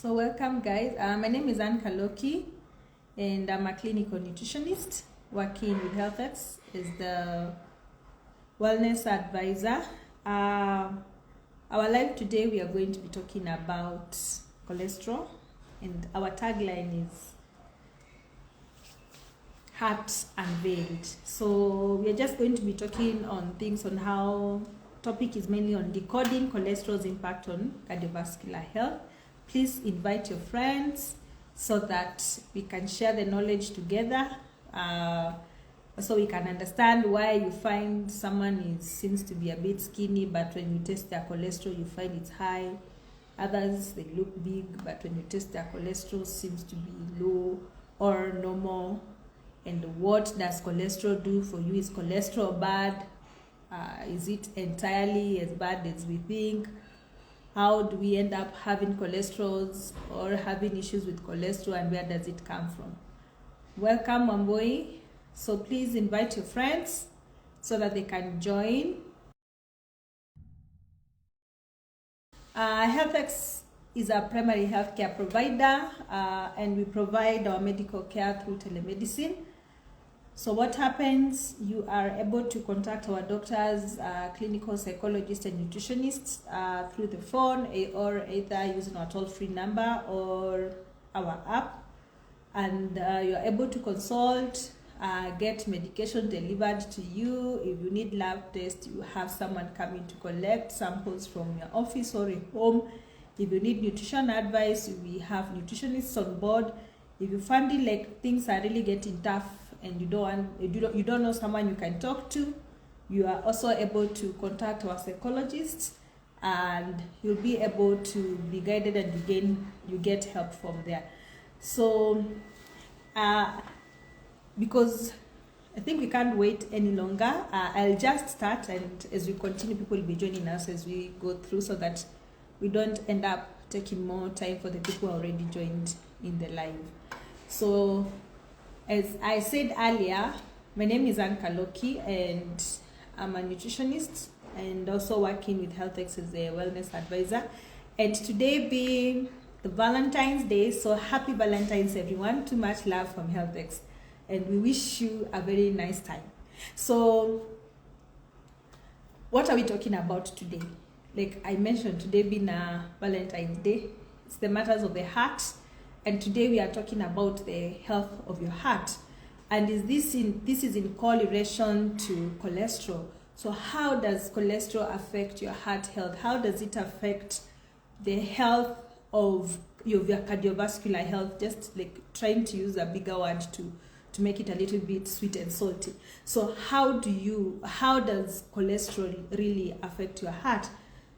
So welcome guys, my name is Ann Kaloki and I'm a clinical nutritionist working with HealthX as the wellness advisor. Our live today we are going to be talking about cholesterol, and our tagline is Heart Unveiled. So we are just going to be talking on things on how topic is mainly on decoding cholesterol's impact on cardiovascular health. Please invite your friends so that we can share the knowledge together, so we can understand why you find someone seems to be a bit skinny, but when you test their cholesterol you find it's high. Others, they look big, but when you test their cholesterol seems to be low or normal. And what does cholesterol do for you? Is cholesterol bad? Is it entirely as bad as we think? How do we end up having cholesterols or having issues with cholesterol, and where does it come from? Welcome, Wamboi. So please invite your friends so that they can join. HealthX is a primary healthcare provider, and we provide our medical care through telemedicine. So what happens, you are able to contact our doctors, clinical psychologists and nutritionists through the phone, or either using our toll-free number or our app. And you are able to consult, get medication delivered to you. If you need lab tests, you have someone coming to collect samples from your office or your home. If you need nutrition advice, we have nutritionists on board. If you find it like things are really getting tough and you don't know someone you can talk to, you are also able to contact our psychologists, and you'll be able to be guided, and you get help from there. So because I think we can't wait any longer, I'll just start, and as we continue, people will be joining us as we go through, so that we don't end up taking more time for the people who already joined in the live. So as I said earlier, my name is Ann Kaloki and I'm a nutritionist and also working with HealthX as a wellness advisor. And today being the Valentine's Day, so happy Valentine's everyone. Too much love from HealthX, and we wish you a very nice time. So what are we talking about today? Like I mentioned, today being a Valentine's Day, it's the matters of the heart. And today we are talking about the health of your heart, and this is in correlation to cholesterol. So how does cholesterol affect your heart health? How does it affect the health of your cardiovascular health? Just like trying to use a bigger word to make it a little bit sweet and salty. So how does cholesterol really affect your heart?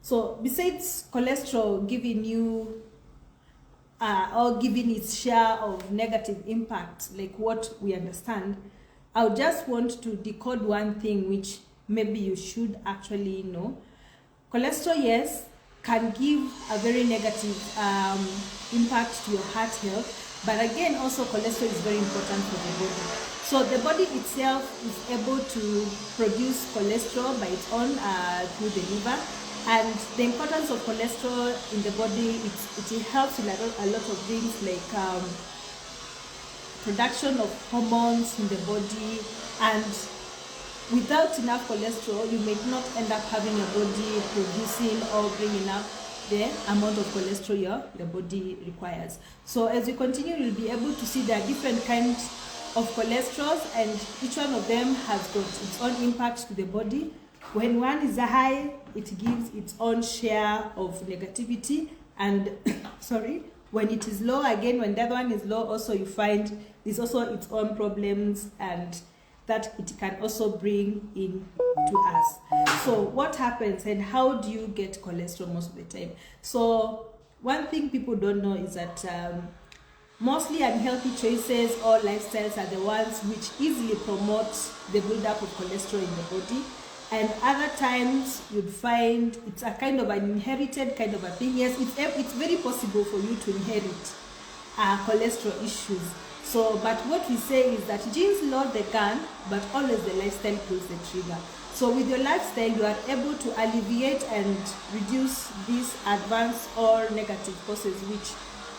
So besides cholesterol giving you or giving its share of negative impact, like what we understand, I just want to decode one thing which maybe you should actually know. Cholesterol, yes, can give a very negative impact to your heart health, but again, also cholesterol is very important for the body. So the body itself is able to produce cholesterol by its own through the liver. And the importance of cholesterol in the body, it helps in a lot of things, like production of hormones in the body. And without enough cholesterol, you may not end up having your body producing or bringing up the amount of cholesterol your body requires. So as you continue, you'll be able to see there are different kinds of cholesterols, and each one of them has got its own impact to the body. When one is high, it gives its own share of negativity, and when it is low, again, when the other one is low, also you find there's also its own problems, and that it can also bring in to us. So what happens, and how do you get cholesterol most of the time? So one thing people don't know is that mostly unhealthy choices or lifestyles are the ones which easily promote the buildup of cholesterol in the body. And other times you'd find it's a kind of an inherited kind of a thing. Yes, it's very possible for you to inherit cholesterol issues. So, but what we say is that genes load the gun, but always the lifestyle pulls the trigger. So with your lifestyle, you are able to alleviate and reduce these adverse or negative causes which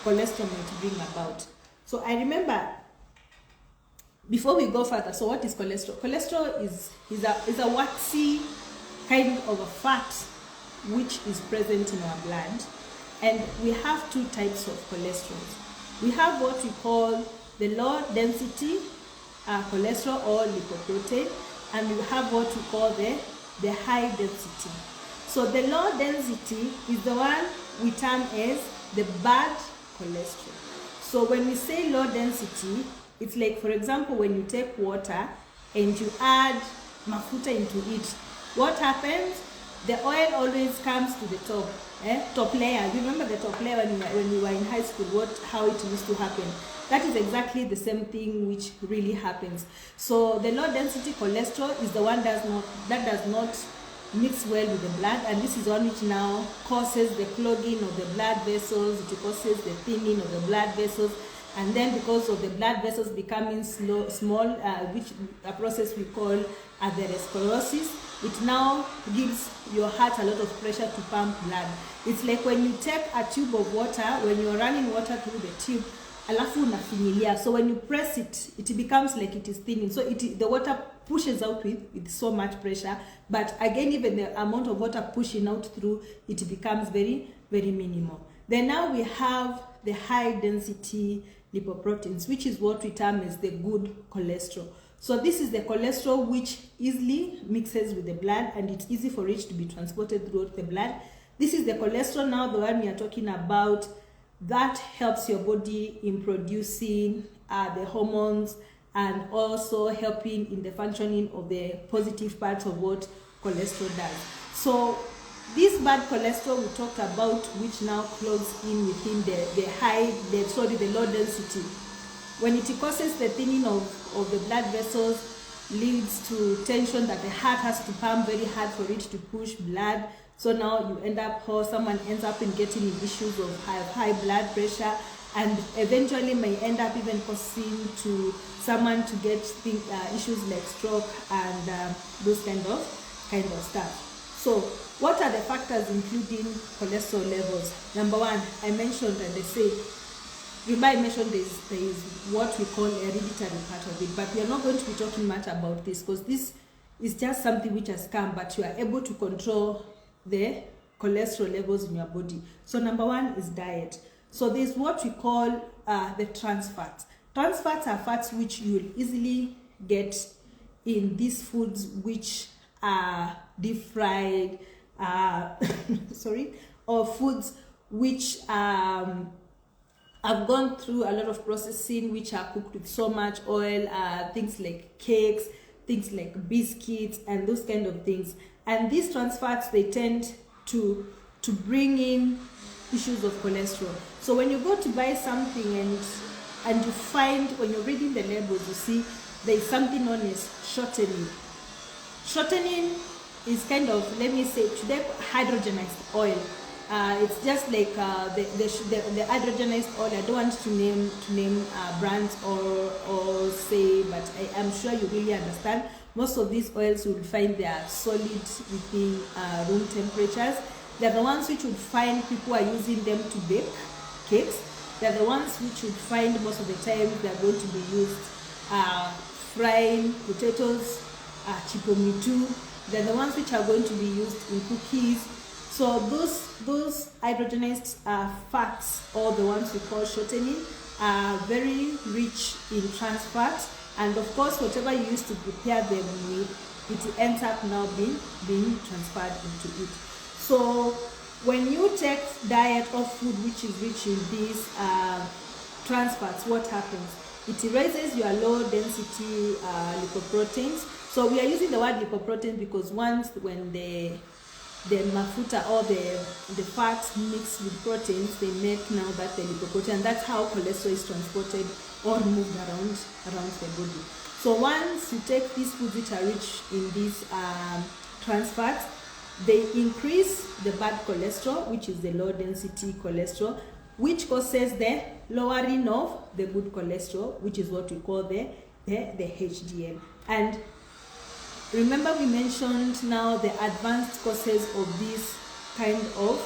cholesterol might bring about. So I remember, before we go further, so what is cholesterol? Cholesterol is a waxy kind of a fat which is present in our blood, and we have two types of cholesterol. We have what we call the low density cholesterol or lipoprotein, and we have what we call the high density. So the low density is the one we term as the bad cholesterol. So when we say low density, it's like, for example, when you take water and you add mafuta into it, what happens? The oil always comes to the top, top layer. You remember the top layer when you were in high school, how it used to happen? That is exactly the same thing which really happens. So the low density cholesterol is the one that does not mix well with the blood, and this is one which now causes the clogging of the blood vessels, it causes the thinning of the blood vessels, and then because of the blood vessels becoming small, which a process we call atherosclerosis, it now gives your heart a lot of pressure to pump blood. It's like when you take a tube of water, when you're running water through the tube, alafu unafinyilia, so when you press it, it becomes like it is thinning, so the water pushes out with so much pressure, but again, even the amount of water pushing out through, it becomes very, very minimal. Then now we have the high density lipoproteins, which is what we term as the good cholesterol. So this is the cholesterol which easily mixes with the blood, and it's easy for it to be transported throughout the blood. This is the cholesterol now, the one we are talking about, that helps your body in producing the hormones, and also helping in the functioning of the positive parts of what cholesterol does. So this bad cholesterol we talked about, which now clogs in within the low density, when it causes the thinning of the blood vessels, leads to tension that the heart has to pump very hard for it to push blood. So now you end up, or someone ends up in getting issues of high blood pressure, and eventually may end up even causing to someone to get issues like stroke and those kind of stuff. So what are the factors including cholesterol levels? Number one, I mentioned, and they say, you might mention there is what we call hereditary part of it, but we are not going to be talking much about this, because this is just something which has come, but you are able to control the cholesterol levels in your body. So number one is diet. So there's what we call the trans fats. Trans fats are fats which you will easily get in these foods which are deep fried, or foods which have gone through a lot of processing, which are cooked with so much oil, things like cakes, things like biscuits, and those kind of things. And these trans fats, they tend to bring in issues of cholesterol. So when you go to buy something and you find, when you're reading the labels, you see there is something known as shortening. Shortening is kind of, let me say, today, hydrogenized oil. It's just like the hydrogenized oil. I don't want to name brands or say, but I am sure you really understand. Most of these oils you will find they are solid within room temperatures. They're the ones which would find people are using them to bake cakes. They're the ones which would find most of the time they're going to be used frying potatoes, chipomitu. They're the ones which are going to be used in cookies. So those hydrogenized fats, or the ones we call shortening, are very rich in trans fat, and of course whatever you used to prepare them with, it ends up now being transferred into it. So when you take diet or food which is rich in these trans fats, what happens? It raises your low density lipoproteins. So we are using the word lipoprotein because when the mafuta or the fats mix with proteins, they make now that the lipoprotein, and that's how cholesterol is transported or moved around the body. So once you take these foods which are rich in these trans fats, they increase the bad cholesterol, which is the low density cholesterol, which causes the lowering of the good cholesterol, which is what we call the HDL. And remember, we mentioned now the advanced causes of this kind of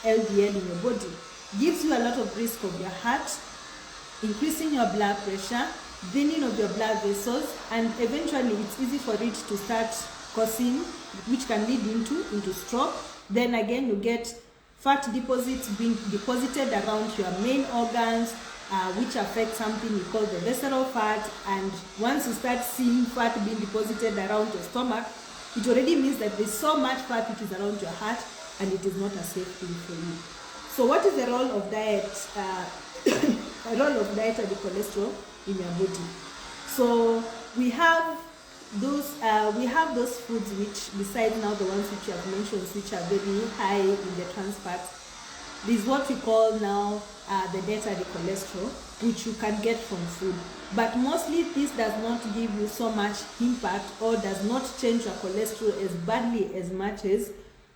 LDL in your body. gives you a lot of risk of your heart, increasing your blood pressure, thinning of your blood vessels, and eventually it's easy for it to start causing, which can lead into stroke. Then again, you get fat deposits being deposited around your main organs, which affect something we call the visceral fat. And once you start seeing fat being deposited around your stomach, it already means that there's so much fat which is around your heart, and it is not a safe thing for you. So what is the role of diet? The role of dietary cholesterol in your body. So we have those foods which, besides now the ones which you have mentioned, which are very high in the trans fats. This is what we call now the dietary cholesterol, which you can get from food. But mostly this does not give you so much impact, or does not change your cholesterol as badly as much as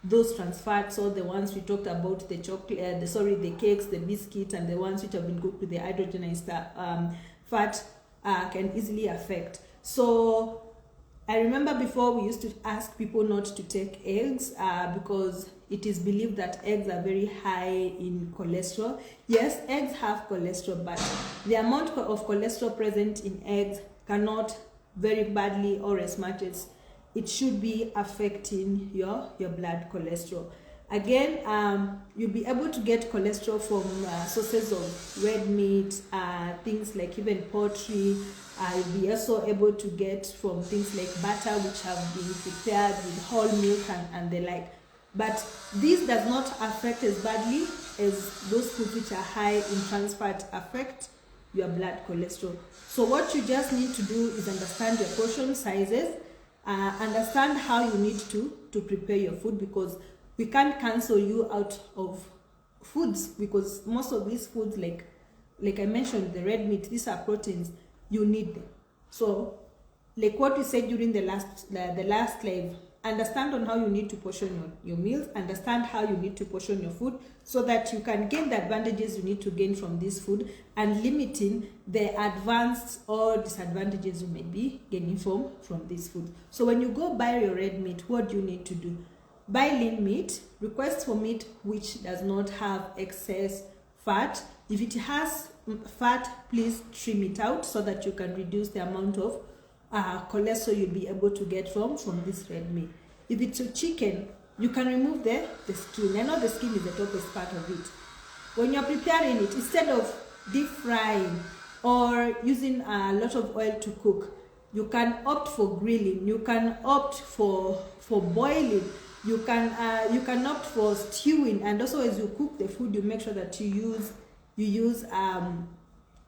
those trans fats, or the ones we talked about, the chocolate, the cakes, the biscuits, and the ones which have been cooked with the hydrogenized fat can easily affect. So I remember before we used to ask people not to take eggs because it is believed that eggs are very high in cholesterol. Yes, eggs have cholesterol, but the amount of cholesterol present in eggs cannot very badly, or as much as it should be, affecting your blood cholesterol. Again, you'll be able to get cholesterol from sources of red meat, things like even poultry. You'll be also able to get from things like butter, which have been prepared with whole milk and the like. But this does not affect as badly as those foods which are high in trans fat affect your blood cholesterol. So what you just need to do is understand your portion sizes, understand how you need to prepare your food, because we can't cancel you out of foods, because most of these foods, like I mentioned, the red meat, these are proteins, you need them. So like what we said during the last live, understand on how you need to portion your meals, understand how you need to portion your food, so that you can gain the advantages you need to gain from this food, and limiting the advanced or disadvantages you may be gaining from this food. So when you go buy your red meat, what do you need to do? Buy lean meat. Request for meat which does not have excess fat. If it has fat, please trim it out so that you can reduce the amount of cholesterol you'll be able to get from this red meat. If it's a chicken, you can remove the skin. I know the skin is the toughest part of it. When you're preparing it, instead of deep frying or using a lot of oil to cook, you can opt for grilling. You can opt for boiling. You can opt for stewing, and also as you cook the food, you make sure that you use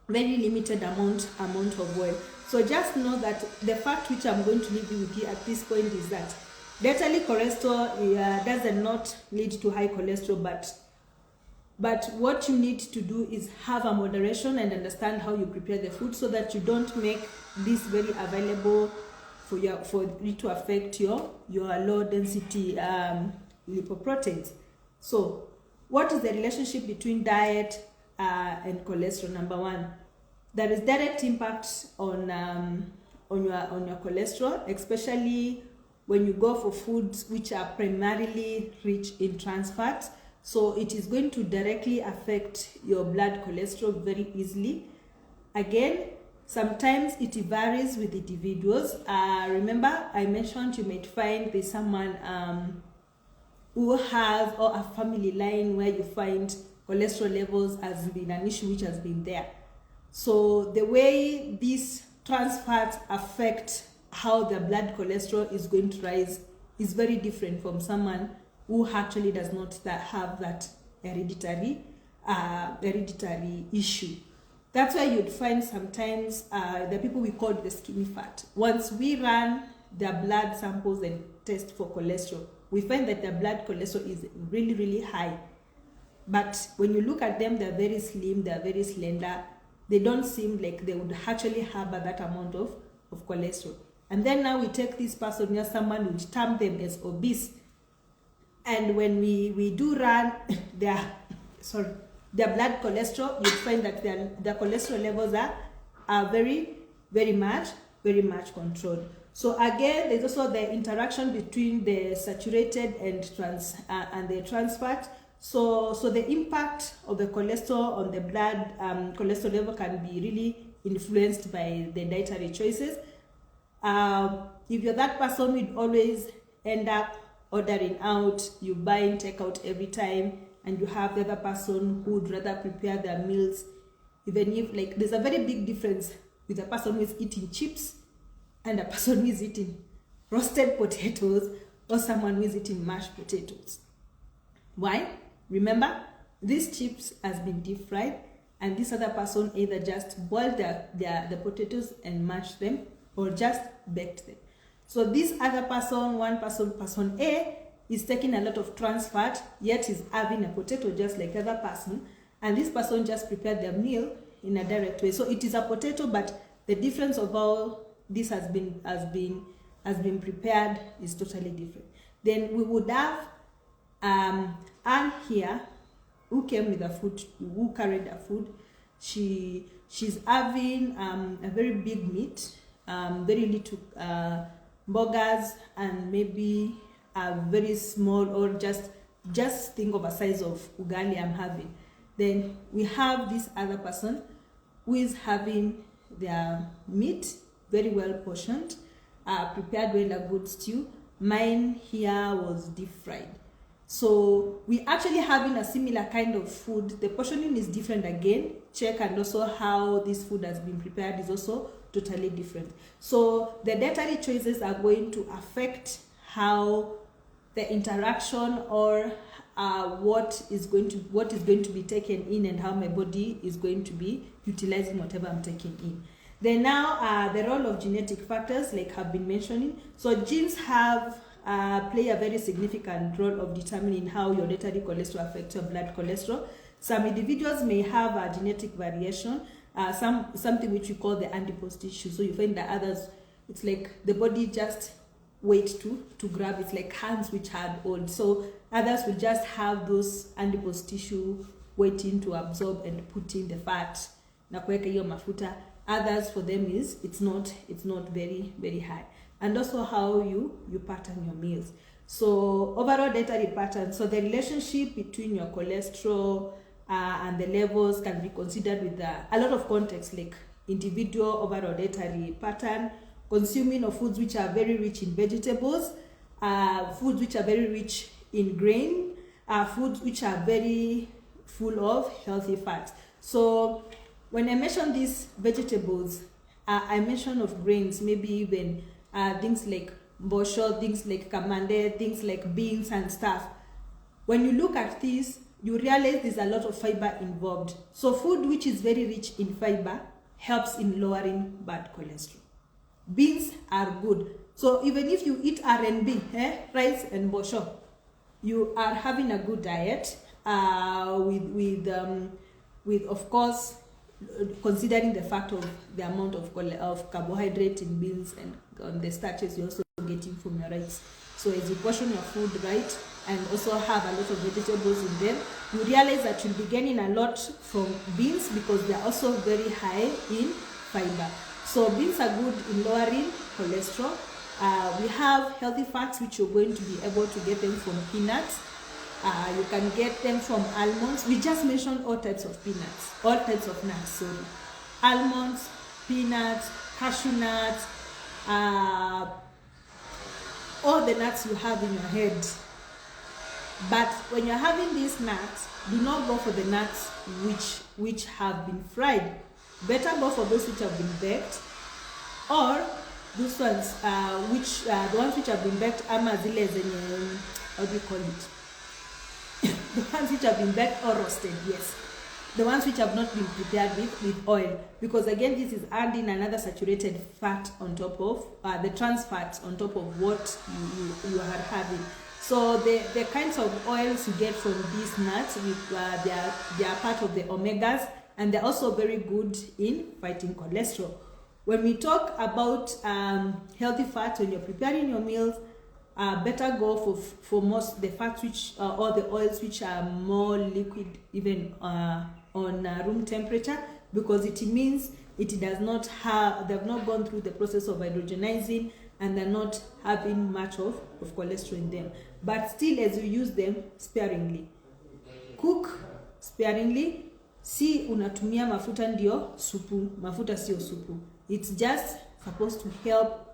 very limited amount of oil. So just know that the fact which I'm going to leave you with you at this point is that dietary cholesterol does not lead to high cholesterol, but what you need to do is have a moderation and understand how you prepare the food, so that you don't make this very available for it to affect your low density lipoproteins. So what is the relationship between diet and cholesterol? Number one, there is direct impact on your cholesterol, especially when you go for foods which are primarily rich in trans fats. So it is going to directly affect your blood cholesterol very easily. Again, sometimes it varies with individuals. Remember, I mentioned you might find there's someone who has, or a family line where you find cholesterol levels has been an issue which has been there. So the way these trans fats affect how the blood cholesterol is going to rise is very different from someone who actually does not have that hereditary issue. That's why you'd find sometimes the people we call the skinny fat. Once we run their blood samples and test for cholesterol, we find that their blood cholesterol is really, really high. But when you look at them, they're very slim, they're very slender. They don't seem like they would actually have that amount of cholesterol. And then now we take this person, near someone would term them as obese. And when we do run their blood cholesterol, you find that their cholesterol levels are very, very much controlled. So again, there's also the interaction between the saturated and the trans fat. So the impact of the cholesterol on the blood cholesterol level can be really influenced by the dietary choices. If you're that person who always end up ordering out, you buying takeout every time, and you have the other person who would rather prepare their meals, even if, like, there's a very big difference with a person who is eating chips and a person who is eating roasted potatoes, or someone who is eating mashed potatoes. Why? Remember, these chips has been deep fried, and this other person either just boiled the potatoes and mashed them, or just baked them. So this other person, person A, is taking a lot of trans fat, yet is having a potato just like other person, and this person just prepared their meal in a direct way. So it is a potato, but the difference of how this has been prepared is totally different. Then we would have Anne here, who came with the food, who carried the food. She's having a very big meat, very little burgers, and maybe a very small, or just think of a size of ugali I'm having. Then we have this other person who is having their meat very well portioned, prepared well, a good stew. Mine here was deep fried. So we actually having a similar kind of food. The portioning is different again. Check, and also how this food has been prepared is also totally different. So the dietary choices are going to affect how the interaction, or what is going to be taken in, and how my body is going to be utilizing whatever I'm taking in. Then now the role of genetic factors, like I've been mentioning. So genes have play a very significant role of determining how your dietary cholesterol affects your blood cholesterol. Some individuals may have a genetic variation, something which we call the adipose tissue. So you find that others, it's like the body just wait to grab. It's like hands which had old. So others will just have those adipose tissue waiting to absorb and put in the fat na kuweka hiyo mafuta. Others, for them, it's not very, very high. And also how you pattern your meals. So overall dietary pattern, so the relationship between your cholesterol and the levels can be considered with a lot of context, like individual overall dietary pattern, consuming of foods which are very rich in vegetables, foods which are very rich in grain, foods which are very full of healthy fats. So when I mention these vegetables, I mention of grains, maybe even things like bosho, things like kamande, things like beans and stuff. When you look at this, you realize there's a lot of fiber involved. So food which is very rich in fiber helps in lowering bad cholesterol. Beans are good. So even if you eat R&B, rice and bosho, you are having a good diet with of course, considering the fact of the amount of carbohydrate in beans and the starches you're also getting from your rice. So as you portion your food right, and also have a lot of vegetables in them, you realize that you'll be gaining a lot from beans, because they're also very high in fiber. So beans are good in lowering cholesterol. We have healthy fats which you're going to be able to get them from peanuts. You can get them from almonds. We just mentioned all types of peanuts, all types of nuts, sorry. Almonds, peanuts, cashew nuts, all the nuts you have in your head. But when you're having these nuts, do not go for the nuts which have been fried. Better go for those which have been baked, or those ones the ones which have been baked, how do you call it? The ones which have been baked or roasted, yes. The ones which have not been prepared with oil, because again this is adding another saturated fat on top of the trans fats on top of what you are having. So the kinds of oils you get from these nuts, they are part of the omegas, and they're also very good in fighting cholesterol. When we talk about healthy fats, when you're preparing your meals, better go for most the fats which or the oils which are more liquid, even on room temperature, because it means it does not have, they've not gone through the process of hydrogenizing, and they're not having much of cholesterol in them. But still, as you use them sparingly, cook sparingly. Si unatumia mafuta ndio supu, mafuta sio supu. It's just supposed to help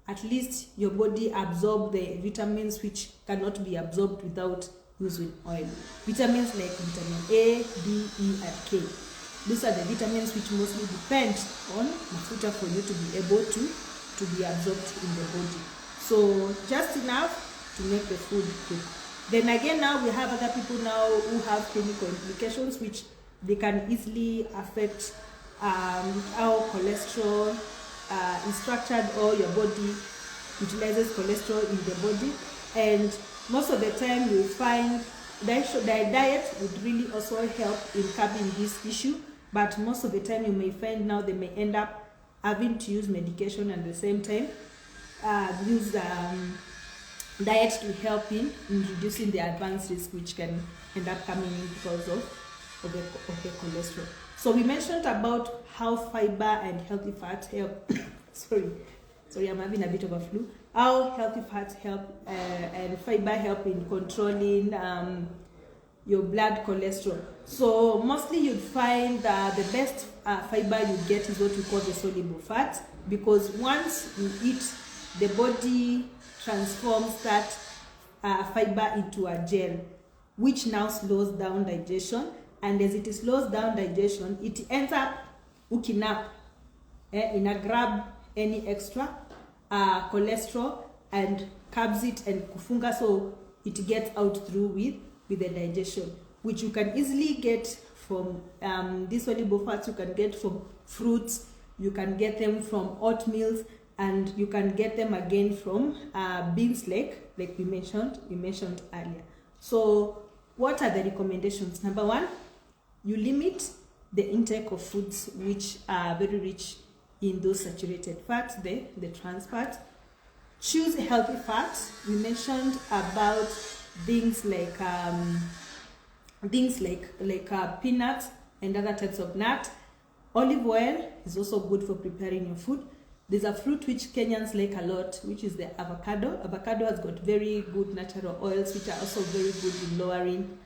at least your body absorb the vitamins which cannot be absorbed without using oil. Vitamins like vitamin A, B, E, and K. These are the vitamins which mostly depend on mafuta for you to be able to be absorbed in the body. So just enough to make the food cook. Then again, now we have other people now who have chemical implications which they can easily affect how cholesterol is structured, or your body utilizes cholesterol in the body. And most of the time you find that diet would really also help in curbing this issue, but most of the time you may find now they may end up having to use medication and at the same time use diet to help in reducing the advanced risk which can end up coming in because of the cholesterol. So we mentioned about how fiber and healthy fats help. sorry, I'm having a bit of a flu. How healthy fats help and fiber help in controlling your blood cholesterol. So mostly you'd find the best fiber you get is what we call the soluble fats, because once you eat, the body transforms that fiber into a gel, which now slows down digestion. And as it slows down digestion, it ends up hooking up in a grab any extra cholesterol and curbs it and kufunga, so it gets out through with the digestion, which you can easily get from these soluble fats. You can get from fruits, you can get them from oatmeal, and you can get them again from beans like we mentioned earlier. So what are the recommendations? Number one, you limit the intake of foods which are very rich in those saturated fats, the trans fats. Choose healthy fats. We mentioned about things like peanuts and other types of nuts. Olive oil is also good for preparing your food. There's a fruit which Kenyans like a lot, which is the avocado. Avocado has got very good natural oils which are also very good in lowering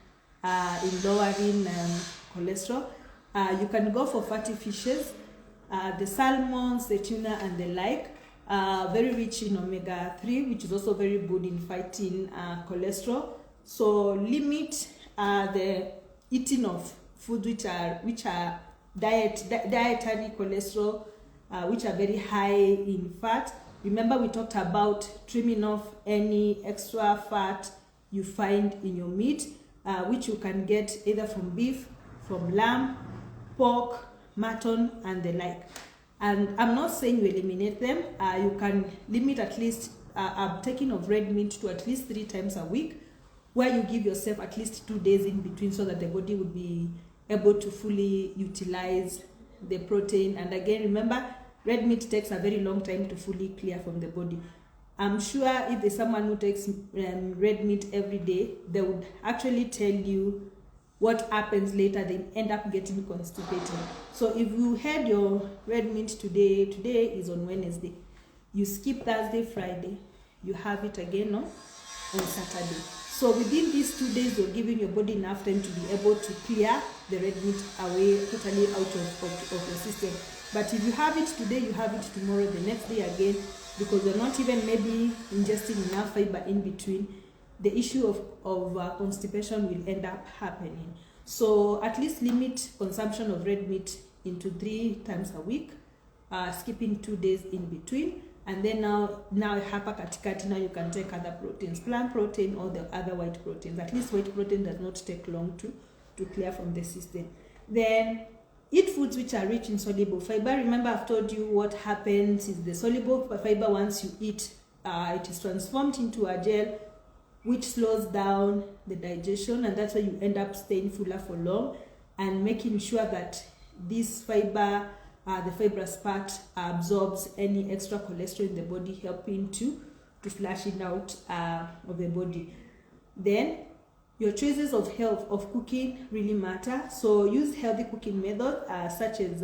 cholesterol. You can go for fatty fishes, the salmons, the tuna, and the like. Very rich in omega-3, which is also very good in fighting cholesterol. So limit the eating of food which are dietary cholesterol, which are very high in fat. Remember, we talked about trimming off any extra fat you find in your meat, which you can get either from beef, from lamb, pork, mutton, and the like. And I'm not saying you eliminate them. You can limit at least taking of red meat to at least 3 times a week, where you give yourself at least 2 days in between so that the body would be able to fully utilize the protein. And again, remember, red meat takes a very long time to fully clear from the body. I'm sure if there's someone who takes red meat every day, they would actually tell you what happens later. They end up getting constipated. So if you had your red meat today is on Wednesday, you skip Thursday, Friday, you have it again on Saturday. So within these 2 days, you're giving your body enough time to be able to clear the red meat away, totally out of your system. But if you have it today, you have it tomorrow, the next day again, because you're not even maybe ingesting enough fiber in between, the issue of constipation will end up happening. So at least limit consumption of red meat into 3 times a week, skipping 2 days in between. And then now hapa katikati, now you can take other proteins, plant protein or the other white proteins. At least white protein does not take long to clear from the system. Then eat foods which are rich in soluble fiber. Remember, I've told you what happens is the soluble fiber, once you eat, it is transformed into a gel, which slows down the digestion, and that's why you end up staying fuller for long, and making sure that this fiber, the fibrous part, absorbs any extra cholesterol in the body, helping to flush it out of the body. Then your choices of cooking really matter. So use healthy cooking methods, such as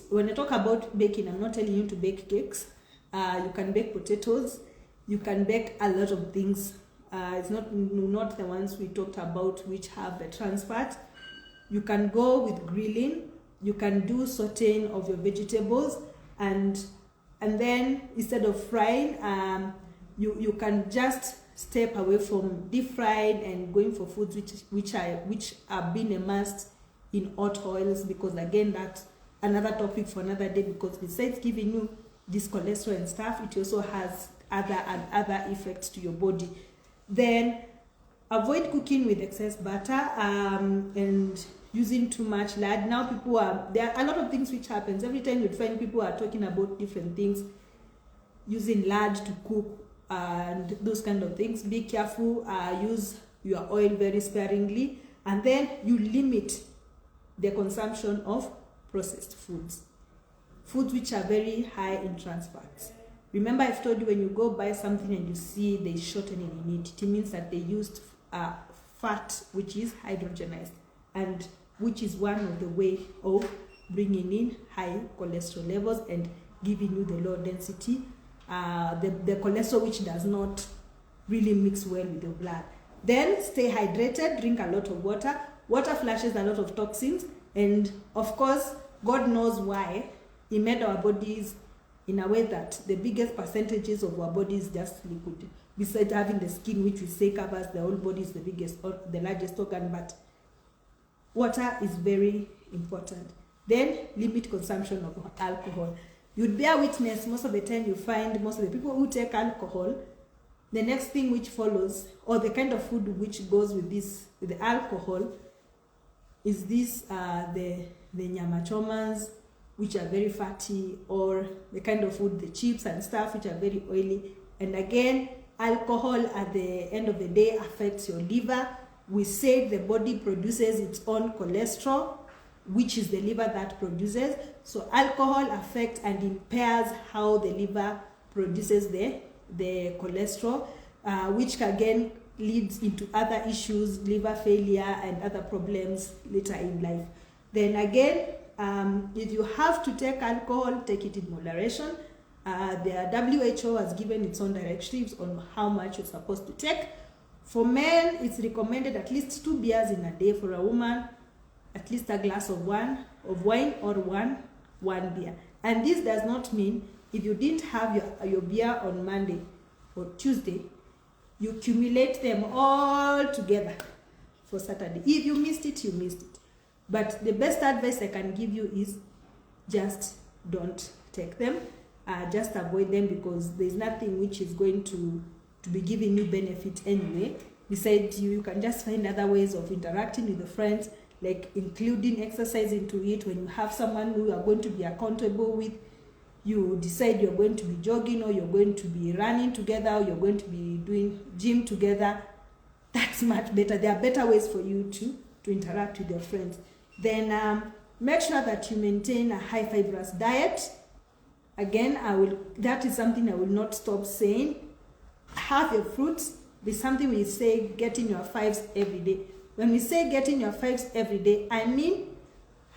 when I talk about baking, I'm not telling you to bake cakes. You can bake potatoes. You can bake a lot of things. It's not the ones we talked about which have the trans fat. You can go with grilling. You can do sauteing of your vegetables, and then instead of frying, you can just step away from deep fried and going for foods which are being immersed in hot oils, because again, that's another topic for another day, because besides giving you this cholesterol and stuff, it also has other effects to your body. Then avoid cooking with excess butter and using too much lard. Now there are a lot of things which happens. Every time you find people are talking about different things, using lard to cook and those kind of things. Be careful, use your oil very sparingly, and then you limit the consumption of processed foods which are very high in trans fats. Remember, I've told you, when you go buy something and you see they shortening in it means that they used fat which is hydrogenized, and which is one of the way of bringing in high cholesterol levels and giving you the low density, the cholesterol which does not really mix well with your blood. Then stay hydrated, drink a lot of water. Water flushes a lot of toxins, and of course, God knows why He made our bodies in a way that the biggest percentages of our body is just liquid. Besides having the skin, which we say covers the whole body, is the biggest or the largest organ, but water is very important. Then limit consumption of alcohol. You'd bear witness, most of the time you find most of the people who take alcohol, the next thing which follows, or the kind of food which goes with the alcohol, is the nyama chomas, which are very fatty, or the kind of food, the chips and stuff, which are very oily. And again, alcohol at the end of the day affects your liver. We say the body produces its own cholesterol, which is the liver that produces. So alcohol affects and impairs how the liver produces the cholesterol, which again leads into other issues, liver failure and other problems later in life. Then again, if you have to take alcohol, take it in moderation. The WHO has given its own directives on how much you're supposed to take. For men, it's recommended at least 2 beers in a day. For a woman, at least a glass of wine or one beer. And this does not mean if you didn't have your beer on Monday or Tuesday, you accumulate them all together for Saturday. If you missed it, you missed it. But the best advice I can give you is just don't take them. Just avoid them, because there's nothing which is going to be giving you benefit anyway. Besides, you can just find other ways of interacting with the friends, like including exercise into it. When you have someone who you are going to be accountable with, you decide you're going to be jogging, or you're going to be running together, or you're going to be doing gym together. That's much better. There are better ways for you to interact with your friends. Then make sure that you maintain a high fibrous diet. Again, that is something I will not stop saying. Have your fruits. There's something we say, getting your 5s every day. When we say getting your 5s every day, I mean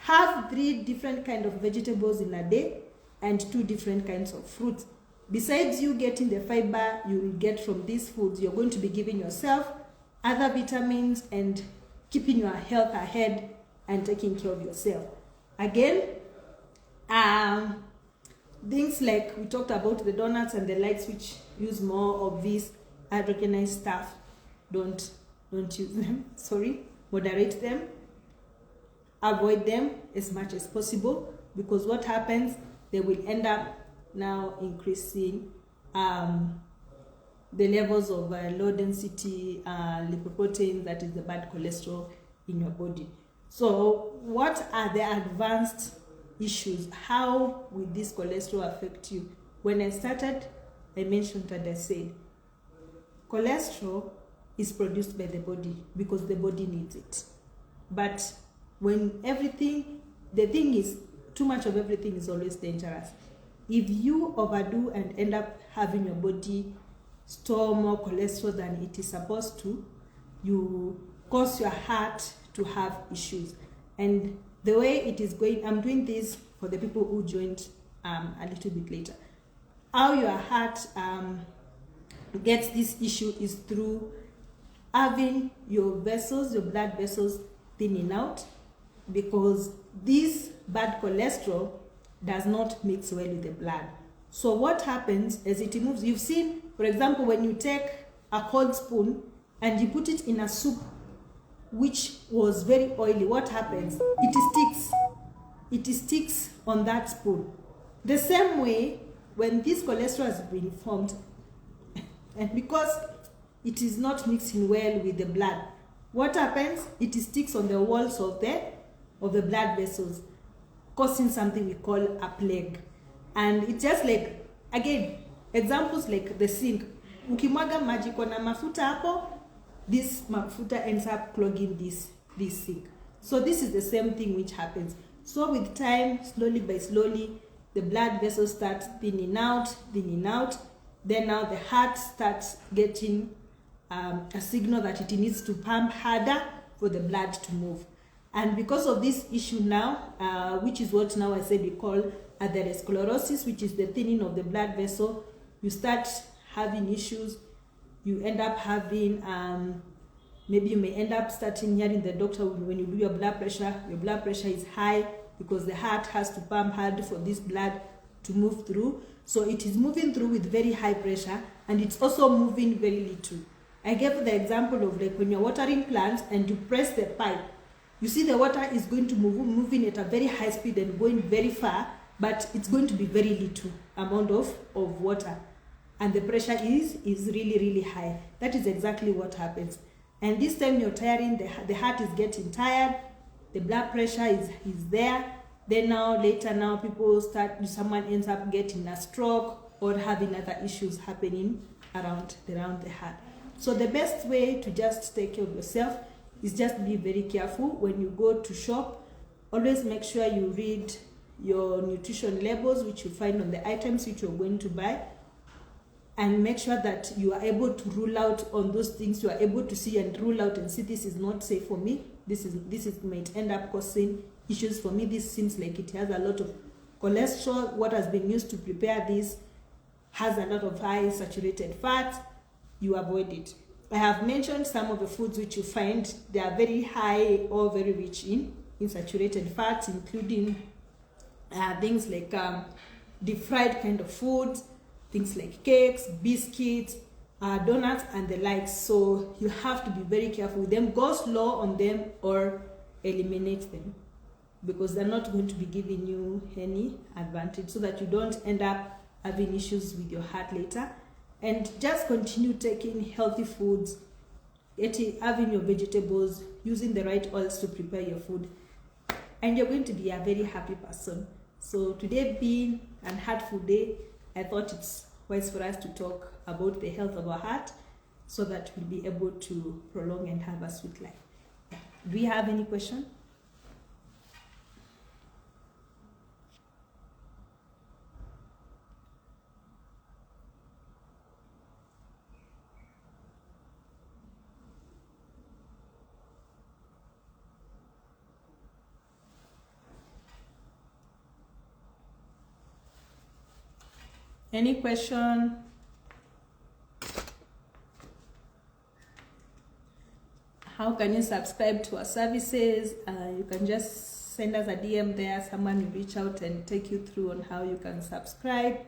have 3 different kinds of vegetables in a day and 2 different kinds of fruits. Besides you getting the fiber you will get from these foods, you're going to be giving yourself other vitamins and keeping your health ahead and taking care of yourself. Again, things like we talked about, the donuts and the likes, which use more of this hydrogenized stuff, don't use them. Moderate them. Avoid them as much as possible, because what happens, they will end up now increasing the levels of low density lipoprotein, that is the bad cholesterol in your body. So what are the advanced issues? How will this cholesterol affect you? When I started, I mentioned and I said, cholesterol is produced by the body because the body needs it. But when the thing is, too much of everything is always dangerous. If you overdo and end up having your body store more cholesterol than it is supposed to, you cause your heart to have issues. And the way it is going, I'm doing this for the people who joined a little bit later. How your heart gets this issue is through having your vessels, your blood vessels thinning out, because this bad cholesterol does not mix well with the blood. So what happens as it moves, you've seen, for example, when you take a cold spoon and you put it in a soup which was very oily, what happens? It sticks on that spoon. The same way, when this cholesterol has been formed, and because it is not mixing well with the blood, what happens? It sticks on the walls of the blood vessels, causing something we call a plaque. And it's just like, again, examples like the sink. Ukimwaga maji kona mafuta hapo, this mafuta ends up clogging this sink. So this is the same thing which happens. So with time, slowly by slowly, the blood vessels start thinning out. Then now the heart starts getting a signal that it needs to pump harder for the blood to move. And because of this issue now, which is what now I said we call atherosclerosis, which is the thinning of the blood vessel, you start having issues. You end up having, maybe you may end up starting hearing the doctor when you do your blood pressure is high because the heart has to pump hard for this blood to move through. So it is moving through with very high pressure, and it's also moving very little. I gave the example of like when you're watering plants and you press the pipe, you see the water is going to moving at a very high speed and going very far, but it's going to be very little amount of water. And the pressure is really, really high. That is exactly what happens. And this time you're tiring, the heart is getting tired, the blood pressure is there. Then now, later now, someone ends up getting a stroke or having other issues happening around the heart. So the best way to just take care of yourself is just be very careful when you go to shop. Always make sure you read your nutrition labels, which you find on the items which you're going to buy, and make sure that you are able to rule out on those things. You are able to see and rule out and see, this is not safe for me. This might end up causing issues for me. This seems like it has a lot of cholesterol. What has been used to prepare this has a lot of high saturated fats. You avoid it. I have mentioned some of the foods which you find they are very high or very rich in saturated fats, including things like deep fried kind of foods, things like cakes, biscuits, donuts, and the likes. So you have to be very careful with them. Go slow on them or eliminate them, because they're not going to be giving you any advantage, so that you don't end up having issues with your heart later. And just continue taking healthy foods, having your vegetables, using the right oils to prepare your food, and you're going to be a very happy person. So today being an Heartful Day, I thought it's wise for us to talk about the health of our heart so that we'll be able to prolong and have a sweet life. Do we have any question? Any question? How can you subscribe to our services? You can just send us a DM there. Someone will reach out and take you through on how you can subscribe.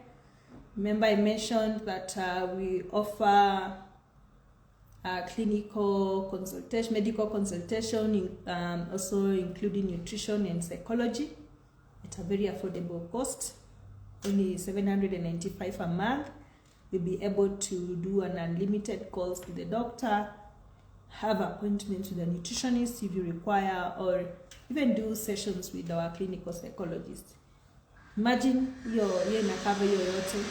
Remember, I mentioned that we offer clinical consultation, medical consultation, also including nutrition and psychology at a very affordable cost. Only $795 a month. We'll be able to do an unlimited calls to the doctor, have appointments with a nutritionist if you require, or even do sessions with our clinical psychologist. Imagine you're in a cover yoyote.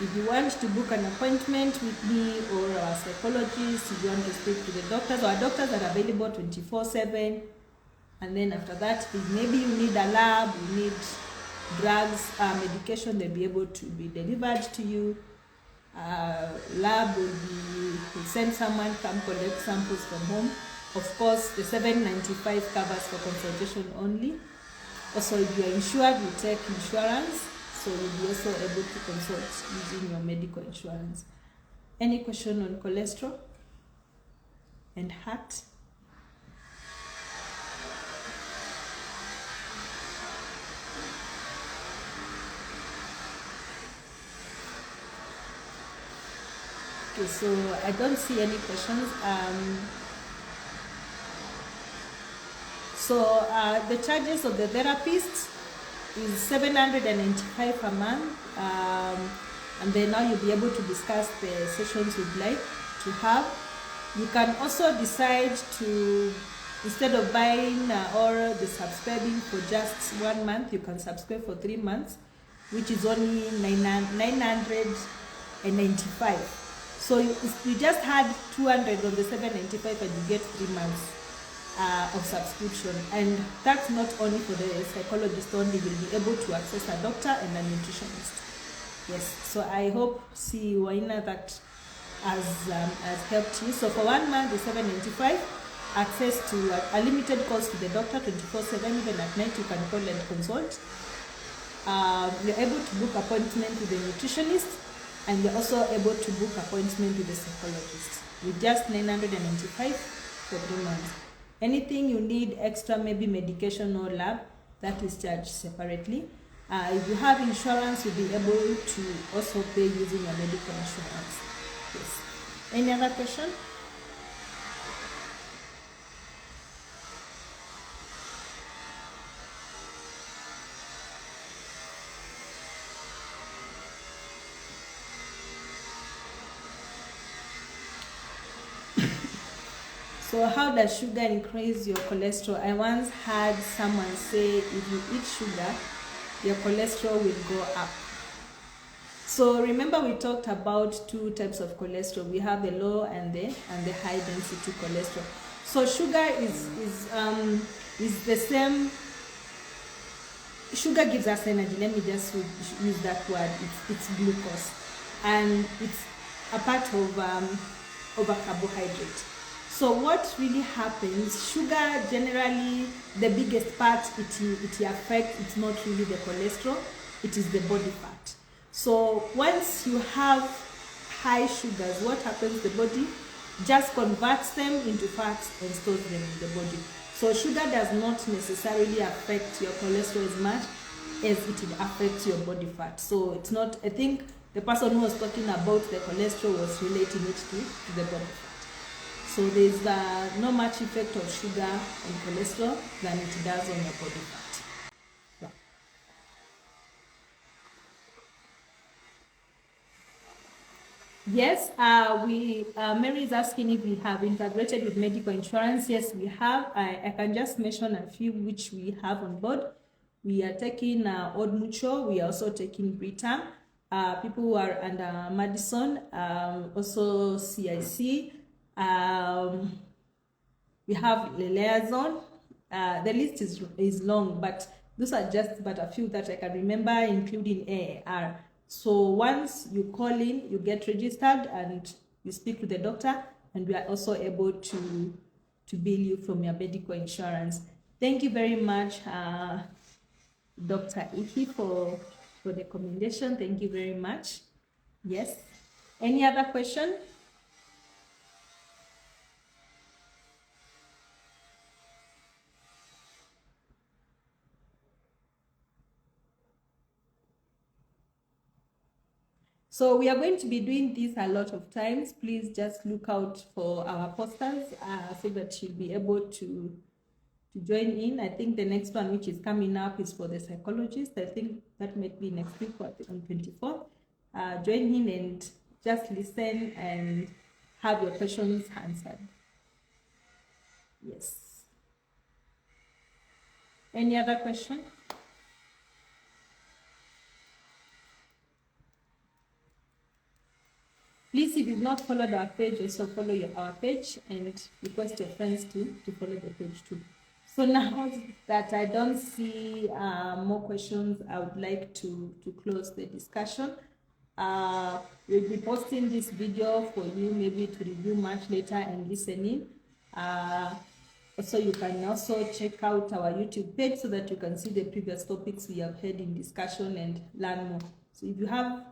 If you want to book an appointment with me or our psychologist, if you want to speak to the doctors, our doctors are available 24/7. And then after that, if maybe you need a lab, you need drugs, medication, they'll be able to be delivered to you. Lab will send someone, come collect samples from home. Of course, the $795 covers for consultation only. Also, if you are insured, we take insurance, so you'll be also able to consult using your medical insurance. Any question on cholesterol and heart? Okay, so I don't see any questions. The charges of the therapist is 795 a month, and then now you'll be able to discuss the sessions you'd like to have. You can also decide to, instead of buying or the subscribing for just 1 month, you can subscribe for 3 months, which is only 995. So you just had 200 on the 795 and you get 3 months of subscription. And that's not only for the psychologist only, you'll be able to access a doctor and a nutritionist. Yes, so I hope, see Waina, that has helped you. So for 1 month, the 795, access to a limited calls to the doctor 24/7, even at night you can call and consult. You're able to book appointment with the nutritionist, and you're also able to book appointment with the psychologist with just 995 for 3 months. Anything you need extra, maybe medication or lab, that is charged separately. If you have insurance, you'll be able to also pay using your medical insurance. Yes. Any other question? So how does sugar increase your cholesterol? I once had someone say if you eat sugar, your cholesterol will go up. So remember we talked about 2 types of cholesterol. We have the low and the high density cholesterol. So sugar is the same. Sugar gives us energy. Let me just use that word. It's glucose, and it's a part of a carbohydrate. So what really happens, sugar generally, the biggest part it affects, it's not really the cholesterol, it is the body fat. So once you have high sugars, what happens, the body just converts them into fats and stores them in the body. So sugar does not necessarily affect your cholesterol as much as it affects your body fat. So it's not, I think the person who was talking about the cholesterol was relating it to the body fat. So there's not much effect of sugar on cholesterol than it does on your body fat. Yeah. Yes, Mary is asking if we have integrated with medical insurance. Yes, we have. I can just mention a few which we have on board. We are taking Old Mutual. We are also taking Britam. People who are under Madison, also CIC. We have Liaison. The list is long, but those are just but a few that I can remember, including AAR. So once you call in, you get registered and you speak to the doctor, and we are also able to bill you from your medical insurance. Thank you very much, Dr. Iki, for the commendation. Thank you very much. Yes. Any other question? So we are going to be doing this a lot of times. Please just look out for our posters so that you'll be able to join in. I think the next one which is coming up is for the psychologist. I think that might be next week on 24th. Join in and just listen and have your questions answered. Yes. Any other question? Please, if you've not followed our page, also follow our page and request your friends to follow the page too. So now that I don't see more questions, I would like to close the discussion. We'll be posting this video for you maybe to review much later and listen in. Also, you can also check out our YouTube page so that you can see the previous topics we have had in discussion and learn more. So if you have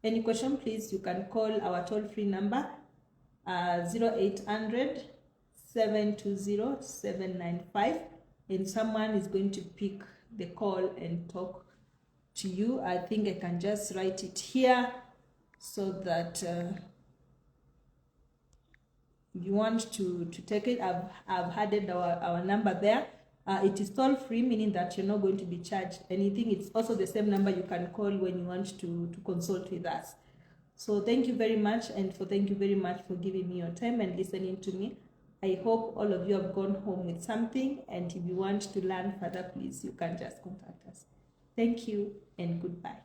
Any question, please, you can call our toll-free number 0800 720 795, and someone is going to pick the call and talk to you. I think I can just write it here so that if you want to take it, I've added our number there. It is toll free, meaning that you're not going to be charged anything. It's also the same number you can call when you want to consult with us. So thank you very much, and thank you very much for giving me your time and listening to me. I hope all of you have gone home with something, and if you want to learn further, please, you can just contact us. Thank you and goodbye.